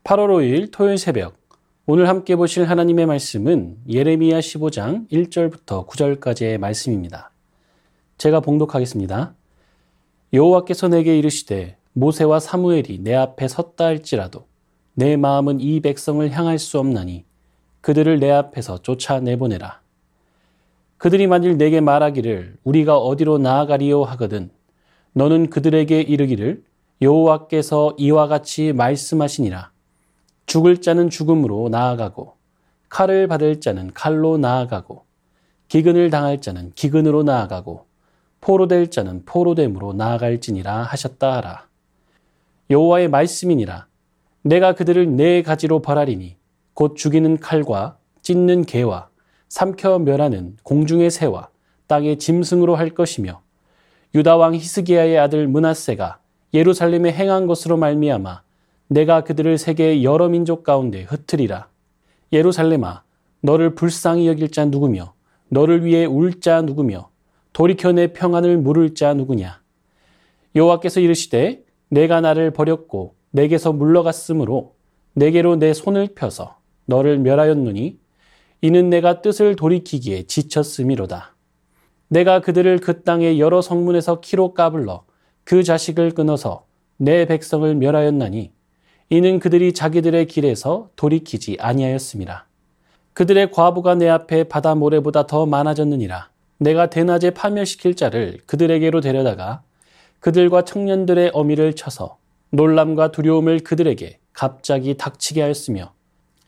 8월 5일 토요일 새벽, 오늘 함께 보실 하나님의 말씀은 예레미야 15장 1절부터 9절까지의 말씀입니다. 제가 봉독하겠습니다. 여호와께서 내게 이르시되 모세와 사무엘이 내 앞에 섰다 할지라도 내 마음은 이 백성을 향할 수 없나니 그들을 내 앞에서 쫓아내보내라. 그들이 만일 내게 말하기를 우리가 어디로 나아가리요 하거든 너는 그들에게 이르기를 여호와께서 이와 같이 말씀하시니라. 죽을 자는 죽음으로 나아가고 칼을 받을 자는 칼로 나아가고 기근을 당할 자는 기근으로 나아가고 포로될 자는 포로됨으로 나아갈지니라 하셨다 하라. 여호와의 말씀이니라. 내가 그들을 네 가지로 벌하리니 곧 죽이는 칼과 찢는 개와 삼켜 멸하는 공중의 새와 땅의 짐승으로 할 것이며 유다 왕 히스기야의 아들 므낫세가 예루살렘에 행한 것으로 말미암아 내가 그들을 세계의 여러 민족 가운데 흩으리라. 예루살렘아, 너를 불쌍히 여길 자 누구며 너를 위해 울 자 누구며 돌이켜 내 평안을 물을 자 누구냐. 여호와께서 이르시되 내가 나를 버렸고 내게서 물러갔으므로 내게로 내 손을 펴서 너를 멸하였노니 이는 내가 뜻을 돌이키기에 지쳤음이로다. 내가 그들을 그 땅의 여러 성문에서 키로 까불러 그 자식을 끊어서 내 백성을 멸하였나니 이는 그들이 자기들의 길에서 돌이키지 아니하였음이라. 그들의 과부가 내 앞에 바다 모래보다 더 많아졌느니라. 내가 대낮에 파멸시킬 자를 그들에게로 데려다가 그들과 청년들의 어미를 쳐서 놀람과 두려움을 그들에게 갑자기 닥치게 하였으며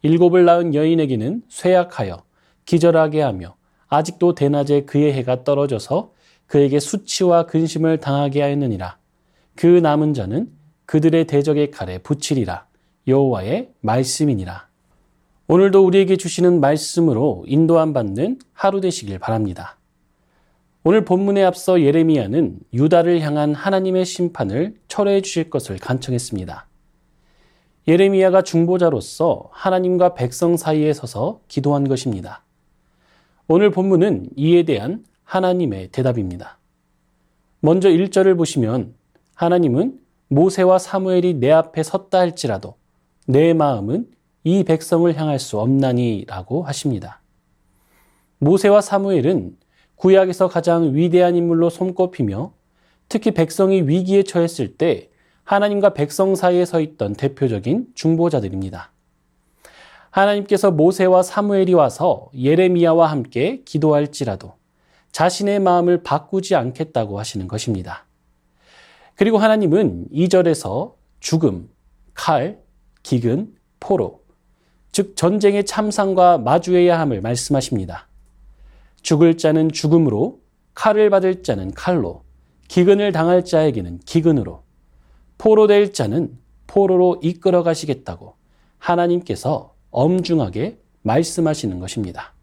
일곱을 낳은 여인에게는 쇠약하여 기절하게 하며 아직도 대낮에 그의 해가 떨어져서 그에게 수치와 근심을 당하게 하였느니라. 그 남은 자는 그들의 대적의 칼에 붙이리라. 여호와의 말씀이니라. 오늘도 우리에게 주시는 말씀으로 인도함 받는 하루 되시길 바랍니다. 오늘 본문에 앞서 예레미야는 유다를 향한 하나님의 심판을 철회해 주실 것을 간청했습니다. 예레미야가 중보자로서 하나님과 백성 사이에 서서 기도한 것입니다. 오늘 본문은 이에 대한 하나님의 대답입니다. 먼저 1절을 보시면 하나님은 모세와 사무엘이 내 앞에 섰다 할지라도 내 마음은 이 백성을 향할 수 없나니 라고 하십니다. 모세와 사무엘은 구약에서 가장 위대한 인물로 손꼽히며 특히 백성이 위기에 처했을 때 하나님과 백성 사이에 서 있던 대표적인 중보자들입니다. 하나님께서 모세와 사무엘이 와서 예레미야와 함께 기도할지라도 자신의 마음을 바꾸지 않겠다고 하시는 것입니다. 그리고 하나님은 2절에서 죽음, 칼, 기근, 포로, 즉 전쟁의 참상과 마주해야 함을 말씀하십니다. 죽을 자는 죽음으로, 칼을 받을 자는 칼로, 기근을 당할 자에게는 기근으로, 포로될 자는 포로로 이끌어 가시겠다고 하나님께서 엄중하게 말씀하시는 것입니다.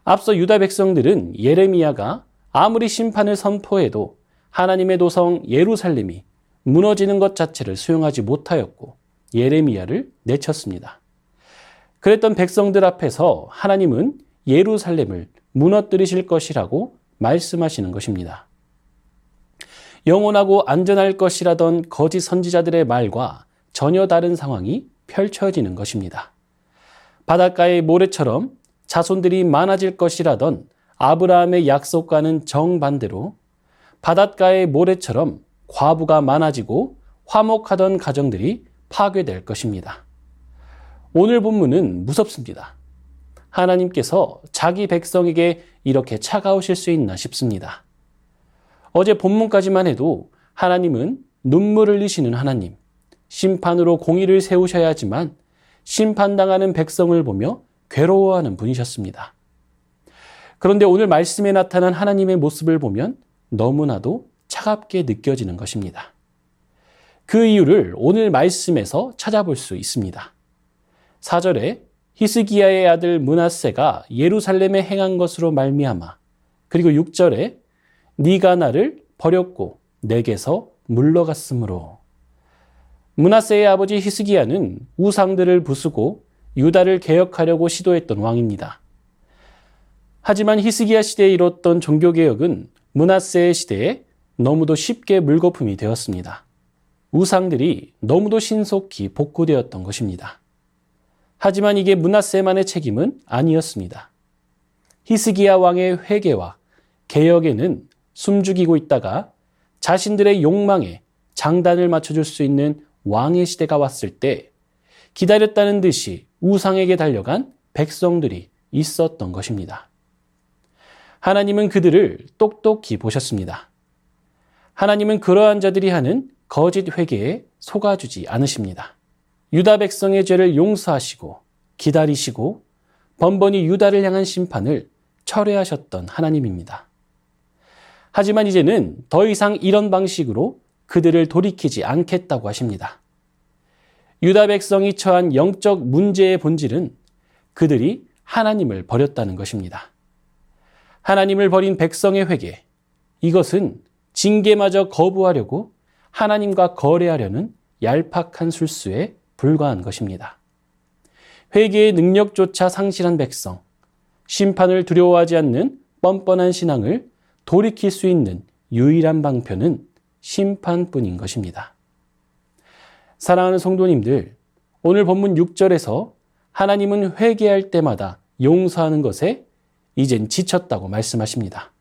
앞서 유다 백성들은 예레미야가 아무리 심판을 선포해도 하나님의 도성 예루살렘이 무너지는 것 자체를 수용하지 못하였고 예레미야를 내쳤습니다. 그랬던 백성들 앞에서 하나님은 예루살렘을 무너뜨리실 것이라고 말씀하시는 것입니다. 영원하고 안전할 것이라던 거짓 선지자들의 말과 전혀 다른 상황이 펼쳐지는 것입니다. 바닷가의 모래처럼 자손들이 많아질 것이라던 아브라함의 약속과는 정반대로 바닷가의 모래처럼 과부가 많아지고 화목하던 가정들이 파괴될 것입니다. 오늘 본문은 무섭습니다. 하나님께서 자기 백성에게 이렇게 차가우실 수 있나 싶습니다. 어제 본문까지만 해도 하나님은 눈물을 흘리시는 하나님, 심판으로 공의를 세우셔야 하지만 심판당하는 백성을 보며 괴로워하는 분이셨습니다. 그런데 오늘 말씀에 나타난 하나님의 모습을 보면 너무나도 차갑게 느껴지는 것입니다. 그 이유를 오늘 말씀에서 찾아볼 수 있습니다. 4절에 히스기야의 아들 므낫세가 예루살렘에 행한 것으로 말미암아, 그리고 6절에 네가 나를 버렸고 내게서 물러갔으므로. 므낫세의 아버지 히스기야는 우상들을 부수고 유다를 개혁하려고 시도했던 왕입니다. 하지만 히스기야 시대에 이뤘던 종교개혁은 므낫세의 시대에 너무도 쉽게 물거품이 되었습니다. 우상들이 너무도 신속히 복구되었던 것입니다. 하지만 이게 므낫세만의 책임은 아니었습니다. 히스기야 왕의 회개와 개혁에는 숨죽이고 있다가 자신들의 욕망에 장단을 맞춰줄 수 있는 왕의 시대가 왔을 때 기다렸다는 듯이 우상에게 달려간 백성들이 있었던 것입니다. 하나님은 그들을 똑똑히 보셨습니다. 하나님은 그러한 자들이 하는 거짓 회개에 속아주지 않으십니다. 유다 백성의 죄를 용서하시고 기다리시고 번번이 유다를 향한 심판을 철회하셨던 하나님입니다. 하지만 이제는 더 이상 이런 방식으로 그들을 돌이키지 않겠다고 하십니다. 유다 백성이 처한 영적 문제의 본질은 그들이 하나님을 버렸다는 것입니다. 하나님을 버린 백성의 회개, 이것은 징계마저 거부하려고 하나님과 거래하려는 얄팍한 술수에 불과한 것입니다. 회개의 능력조차 상실한 백성, 심판을 두려워하지 않는 뻔뻔한 신앙을 돌이킬 수 있는 유일한 방편은 심판뿐인 것입니다. 사랑하는 성도님들, 오늘 본문 6절에서 하나님은 회개할 때마다 용서하는 것에 이젠 지쳤다고 말씀하십니다.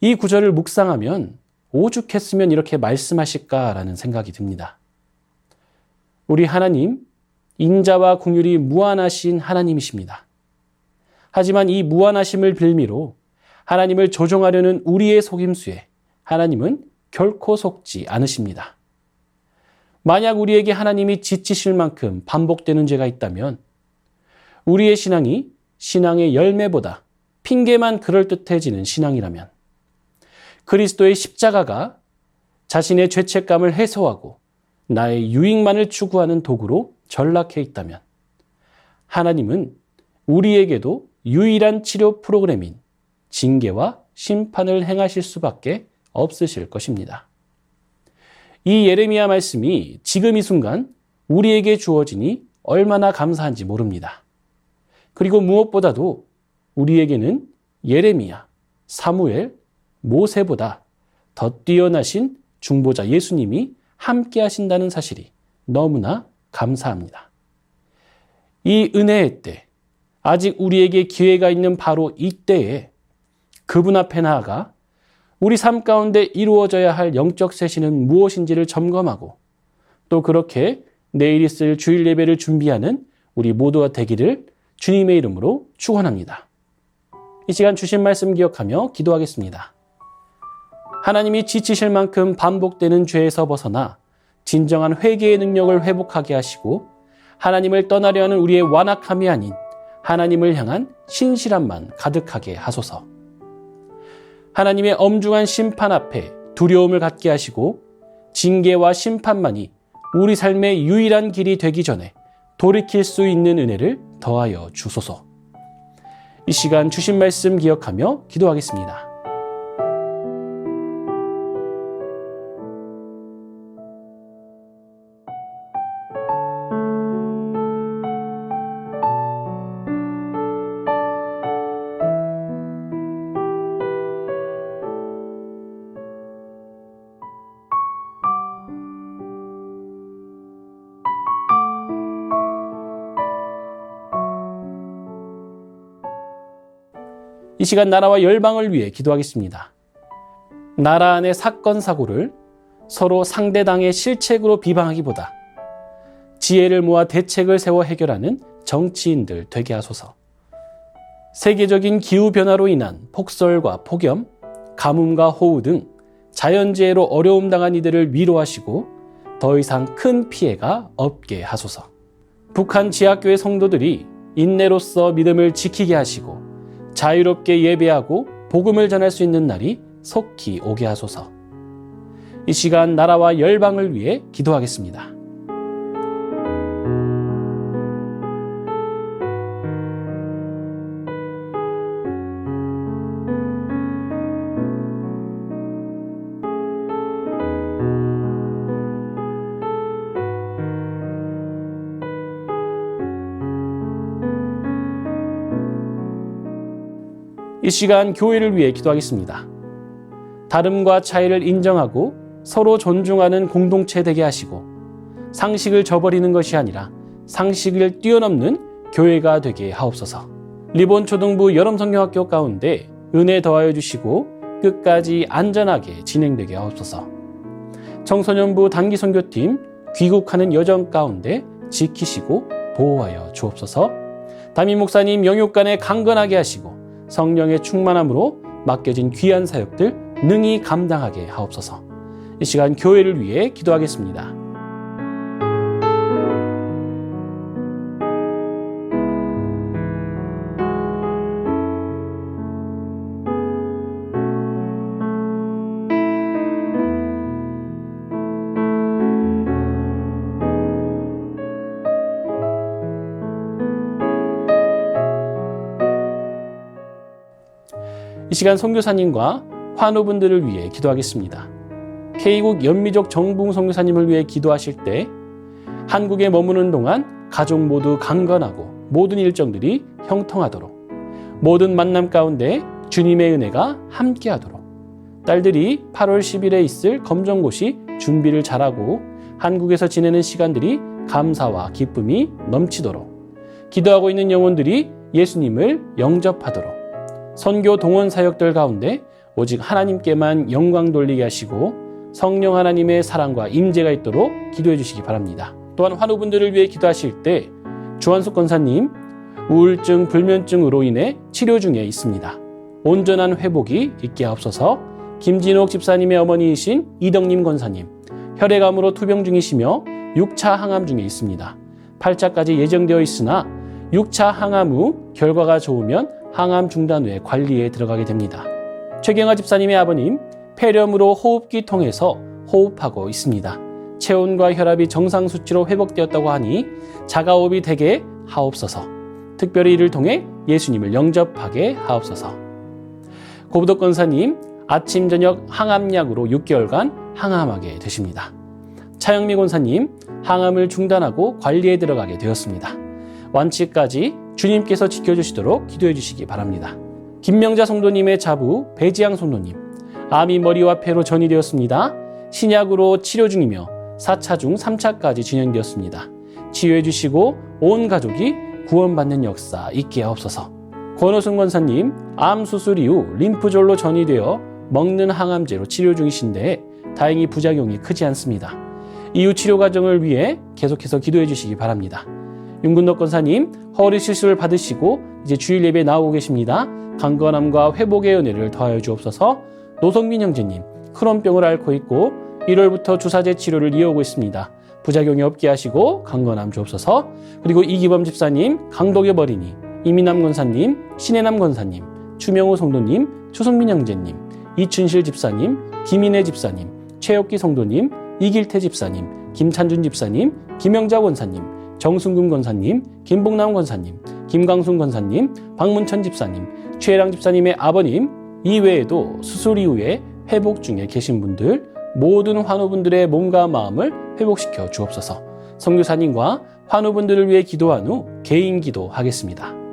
이 구절을 묵상하면 오죽했으면 이렇게 말씀하실까라는 생각이 듭니다. 우리 하나님, 인자와 긍휼이 무한하신 하나님이십니다. 하지만 이 무한하심을 빌미로 하나님을 조종하려는 우리의 속임수에 하나님은 결코 속지 않으십니다. 만약 우리에게 하나님이 지치실 만큼 반복되는 죄가 있다면 우리의 신앙이 신앙의 열매보다 핑계만 그럴듯해지는 신앙이라면 그리스도의 십자가가 자신의 죄책감을 해소하고 나의 유익만을 추구하는 도구로 전락해 있다면 하나님은 우리에게도 유일한 치료 프로그램인 징계와 심판을 행하실 수밖에 없으실 것입니다. 이 예레미야 말씀이 지금 이 순간 우리에게 주어지니 얼마나 감사한지 모릅니다. 그리고 무엇보다도 우리에게는 예레미야, 사무엘, 모세보다 더 뛰어나신 중보자 예수님이 함께 하신다는 사실이 너무나 감사합니다. 이 은혜의 때, 아직 우리에게 기회가 있는 바로 이때에 그분 앞에 나아가 우리 삶 가운데 이루어져야 할 영적 쇄신은 무엇인지를 점검하고 또 그렇게 내일 있을 주일 예배를 준비하는 우리 모두가 되기를 주님의 이름으로 축원합니다. 이 시간 주신 말씀 기억하며 기도하겠습니다. 하나님이 지치실 만큼 반복되는 죄에서 벗어나 진정한 회개의 능력을 회복하게 하시고 하나님을 떠나려 하는 우리의 완악함이 아닌 하나님을 향한 신실함만 가득하게 하소서. 하나님의 엄중한 심판 앞에 두려움을 갖게 하시고 징계와 심판만이 우리 삶의 유일한 길이 되기 전에 돌이킬 수 있는 은혜를 더하여 주소서. 이 시간 주신 말씀 기억하며 기도하겠습니다. 이 시간 나라와 열방을 위해 기도하겠습니다. 나라 안의 사건 사고를 서로 상대당의 실책으로 비방하기보다 지혜를 모아 대책을 세워 해결하는 정치인들 되게 하소서. 세계적인 기후변화로 인한 폭설과 폭염, 가뭄과 호우 등 자연재해로 어려움 당한 이들을 위로하시고 더 이상 큰 피해가 없게 하소서. 북한 지하교회 성도들이 인내로서 믿음을 지키게 하시고 자유롭게 예배하고 복음을 전할 수 있는 날이 속히 오게 하소서. 이 시간 나라와 열방을 위해 기도하겠습니다. 이 시간 교회를 위해 기도하겠습니다. 다름과 차이를 인정하고 서로 존중하는 공동체 되게 하시고 상식을 저버리는 것이 아니라 상식을 뛰어넘는 교회가 되게 하옵소서. 리본초등부 여름성경학교 가운데 은혜 더하여 주시고 끝까지 안전하게 진행되게 하옵소서. 청소년부 단기선교팀 귀국하는 여정 가운데 지키시고 보호하여 주옵소서. 담임 목사님 영육간에 강건하게 하시고 성령의 충만함으로 맡겨진 귀한 사역들 능히 감당하게 하옵소서. 이 시간 교회를 위해 기도하겠습니다. 이 시간 선교사님과 환우분들을 위해 기도하겠습니다. K국 연미족 정붕 선교사님을 위해 기도하실 때 한국에 머무는 동안 가족 모두 강건하고 모든 일정들이 형통하도록, 모든 만남 가운데 주님의 은혜가 함께하도록, 딸들이 8월 10일에 있을 검정고시 준비를 잘하고 한국에서 지내는 시간들이 감사와 기쁨이 넘치도록, 기도하고 있는 영혼들이 예수님을 영접하도록, 선교 동원 사역들 가운데 오직 하나님께만 영광 돌리게 하시고 성령 하나님의 사랑과 임재가 있도록 기도해 주시기 바랍니다. 또한 환우분들을 위해 기도하실 때 주한숙 권사님 우울증, 불면증으로 인해 치료 중에 있습니다. 온전한 회복이 있게 하옵소서. 김진옥 집사님의 어머니이신 이덕님 권사님 혈액암으로 투병 중이시며 6차 항암 중에 있습니다. 8차까지 예정되어 있으나 6차 항암 후 결과가 좋으면 항암 중단 후에 관리에 들어가게 됩니다. 최경아 집사님의 아버님 폐렴으로 호흡기 통해서 호흡하고 있습니다. 체온과 혈압이 정상 수치로 회복되었다고 하니 자가호흡이 되게 하옵소서. 특별히 이를 통해 예수님을 영접하게 하옵소서. 고부덕 권사님 아침 저녁 항암약으로 6개월간 항암하게 되십니다. 차영미 권사님 항암을 중단하고 관리에 들어가게 되었습니다. 완치까지 주님께서 지켜주시도록 기도해 주시기 바랍니다. 김명자 성도님의 자부 배지양 성도님 암이 머리와 폐로 전이되었습니다. 신약으로 치료 중이며 4차 중 3차까지 진행되었습니다. 치유해 주시고 온 가족이 구원받는 역사 있게 하옵소서. 권호순 권사님 암 수술 이후 림프절로 전이되어 먹는 항암제로 치료 중이신데 다행히 부작용이 크지 않습니다. 이후 치료 과정을 위해 계속해서 기도해 주시기 바랍니다. 윤근덕 권사님 허리 수술을 받으시고 이제 주일 예배에 나오고 계십니다. 강건함과 회복의 은혜를 더하여 주옵소서. 노성민 형제님 크론병을 앓고 있고 1월부터 주사제 치료를 이어오고 있습니다. 부작용이 없게 하시고 강건함 주옵소서. 그리고 이기범 집사님, 강덕엽 어린이, 이민남 권사님, 신혜남 권사님, 추명호 성도님, 추성민 형제님, 이춘실 집사님, 김인혜 집사님, 최옥기 성도님, 이길태 집사님, 김찬준 집사님, 김영자 권사님, 정순금 권사님, 김봉남 권사님, 김광순 권사님, 박문천 집사님, 최혜랑 집사님의 아버님, 이외에도 수술 이후에 회복 중에 계신 분들 모든 환우분들의 몸과 마음을 회복시켜 주옵소서. 선교사님과 환우분들을 위해 기도한 후 개인 기도하겠습니다.